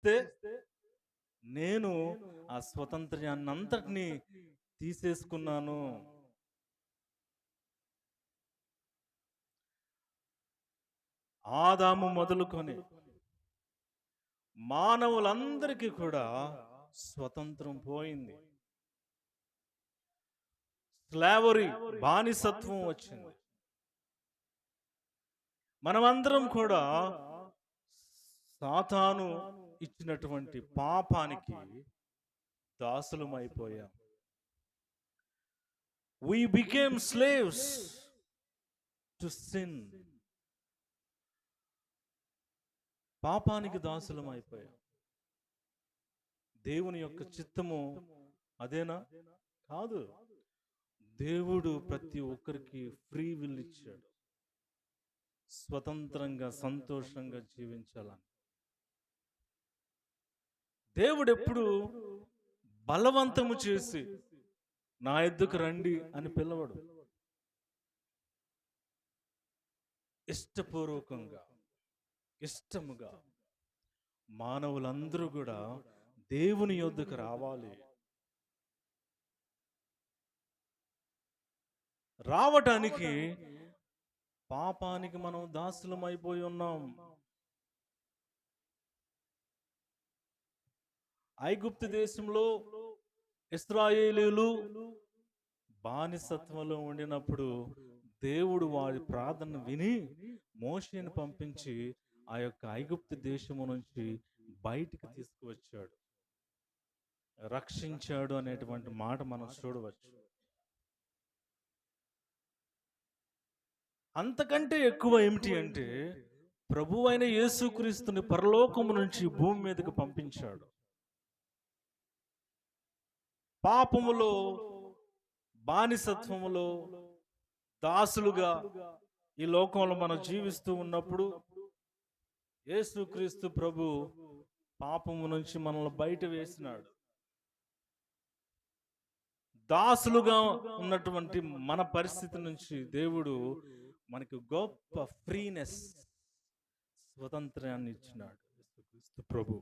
ఇస్తే నేను ఆ స్వతంత్రాన్ని అంతటినీ తీసేసుకున్నాను. ఆదాము మొదలుకొని మానవులందరికీ కూడా స్వతంత్రం పోయింది. స్లావరీ, బానిసత్వం వచ్చింది. మనమందరం కూడా సాతాను ఇచ్చినటువంటి పాపానికి దాసులమైపోయాం. We became slaves to sin. పాపానికి దాసులమైపోయాం. దేవుని యొక్క చిత్తము అదేనా? కాదు. దేవుడు ప్రతి ఒక్కరికి ఫ్రీ విల్ ఇచ్చాడు, స్వతంత్రంగా సంతోషంగా జీవించాలని. దేవుడు ఎప్పుడు బలవంతము చేసి నా ఎద్దుకు రండి అని పిలవడు. ఇష్టపూర్వకంగా, ఇష్టముగా మానవులందరూ కూడా దేవుని యొద్దకు రావాలి. రావటానికి పాపానికి మనం దాసులం అయిపోయి ఉన్నాం. ఐగుప్తు దేశంలో ఇశ్రాయేలీయులు బానిసత్వంలో ఉండినప్పుడు దేవుడు వారి ప్రార్థన విని మోషేని పంపించి ఆ యొక్క ఐగుప్తు దేశము నుంచి బయటికి తీసుకువచ్చాడు, రక్షించాడు అనేటువంటి మాట మనం చూడవచ్చు. అంతకంటే ఎక్కువ ఏమిటి అంటే, ప్రభువైన యేసుక్రీస్తుని పరలోకము నుంచి భూమి మీదకి పంపించాడు. పాపములో, బానిసత్వములో దాసులుగా ఈ లోకంలో మనం జీవిస్తూ ఉన్నప్పుడు యేసుక్రీస్తు ప్రభు పాపము నుంచి మనల్ని బయట వేసినాడు. దాసులుగా ఉన్నటువంటి మన పరిస్థితి నుంచి దేవుడు మనకి గొప్ప ఫ్రీనెస్, స్వతంత్రాన్ని ఇచ్చినాడు యేసుక్రీస్తు ప్రభు.